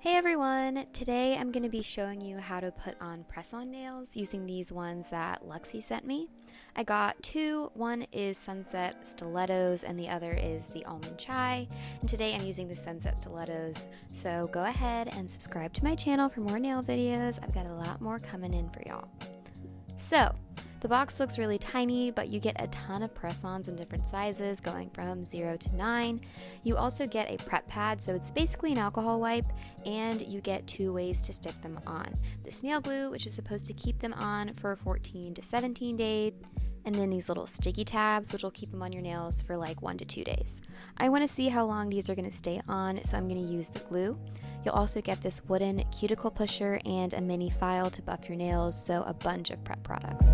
Hey everyone! Today I'm going to be showing you how to put on press-on nails using these ones that Luxxi sent me. I got two. One is Sunset Stilettos and the other is the Almond Chai. And today I'm using the Sunset Stilettos. So go ahead and subscribe to my channel for more nail videos. I've got a lot more coming in for y'all. So, the box looks really tiny, but you get a ton of press-ons in different sizes, going from 0 to 9. You also get a prep pad, so it's basically an alcohol wipe, and you get two ways to stick them on. This nail glue, which is supposed to keep them on for 14 to 17 days, and then these little sticky tabs, which will keep them on your nails for like 1 to 2 days. I want to see how long these are going to stay on, so I'm going to use the glue. You'll also get this wooden cuticle pusher and a mini file to buff your nails, so a bunch of prep products.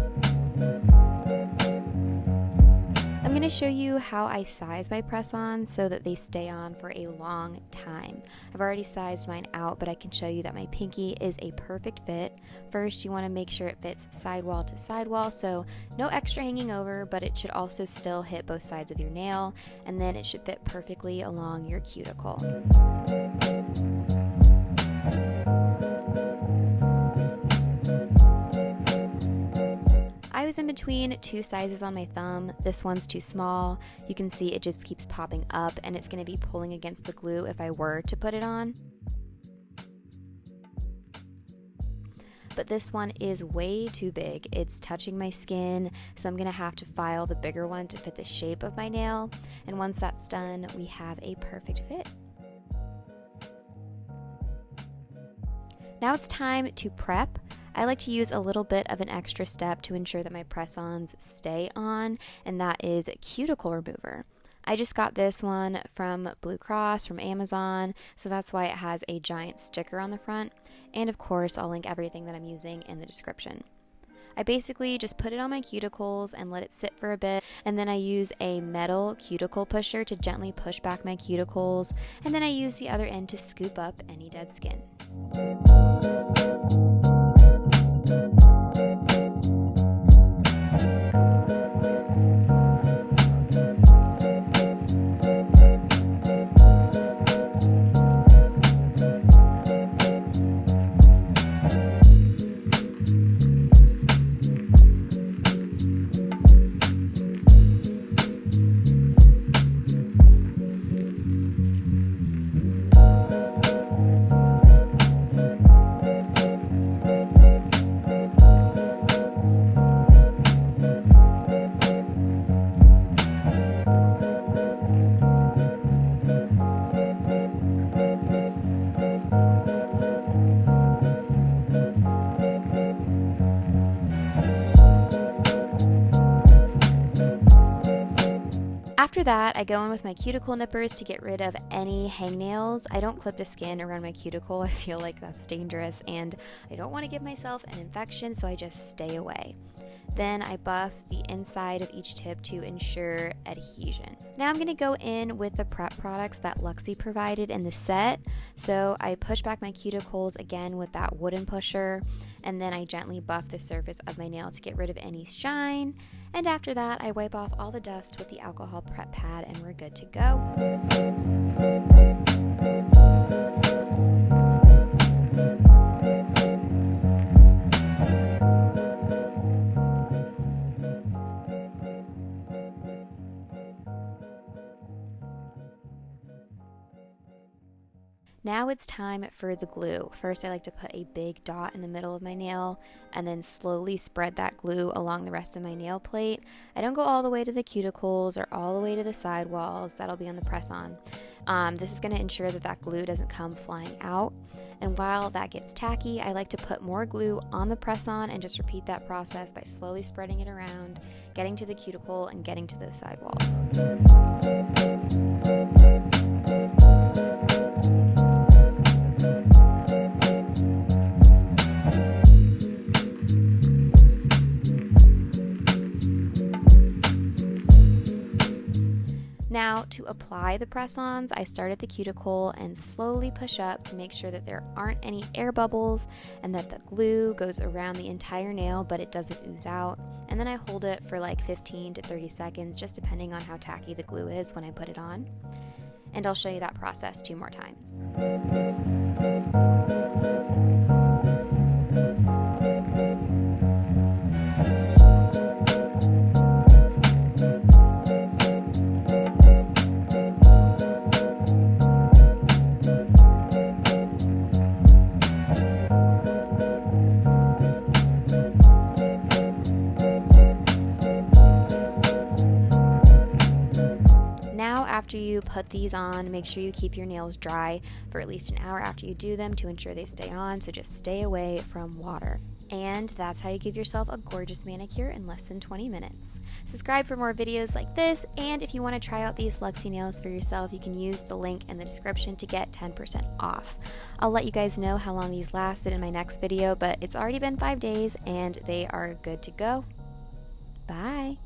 I'm going to show you how I size my press-ons so that they stay on for a long time. I've already sized mine out, but I can show you that my pinky is a perfect fit. First, you want to make sure it fits sidewall to sidewall, so no extra hanging over, but it should also still hit both sides of your nail, and then it should fit perfectly along your cuticle. I was in between two sizes on my thumb. This one's too small. You can see it just keeps popping up and it's going to be pulling against the glue if I were to put it on. But this one is way too big. It's touching my skin, so I'm going to have to file the bigger one to fit the shape of my nail. And once that's done, we have a perfect fit. Now it's time to prep. I like to use a little bit of an extra step to ensure that my press-ons stay on, and that is a cuticle remover. I just got this one from Blue Cross from Amazon, so that's why it has a giant sticker on the front. And of course, I'll link everything that I'm using in the description. I basically just put it on my cuticles and let it sit for a bit, and then I use a metal cuticle pusher to gently push back my cuticles, and then I use the other end to scoop up any dead skin. After that, I go in with my cuticle nippers to get rid of any hangnails. I don't clip the skin around my cuticle. I feel like that's dangerous and I don't want to give myself an infection, so I just stay away. Then I buff the inside of each tip to ensure adhesion. Now I'm going to go in with the prep products that Luxxi provided in the set. So I push back my cuticles again with that wooden pusher, and then I gently buff the surface of my nail to get rid of any shine. And after that, I wipe off all the dust with the alcohol prep pad and we're good to go. Now it's time for the glue. First, I like to put a big dot in the middle of my nail and then slowly spread that glue along the rest of my nail plate. I don't go all the way to the cuticles or all the way to the sidewalls. That'll be on the press-on. This is going to ensure that that glue doesn't come flying out. And while that gets tacky, I like to put more glue on the press-on and just repeat that process by slowly spreading it around, getting to the cuticle and getting to those sidewalls. Now, to apply the press-ons, I start at the cuticle and slowly push up to make sure that there aren't any air bubbles and that the glue goes around the entire nail but it doesn't ooze out. And then I hold it for like 15 to 30 seconds, just depending on how tacky the glue is when I put it on. And I'll show you that process 2 more times. after you put these on, make sure you keep your nails dry for at least an hour after you do them to ensure they stay on, so just stay away from water. And that's how you give yourself a gorgeous manicure in less than 20 minutes. Subscribe for more videos like this, and if you want to try out these Luxxi nails for yourself, you can use the link in the description to get 10% off. I'll let you guys know how long these lasted in my next video, but it's already been 5 days and they are good to go. Bye!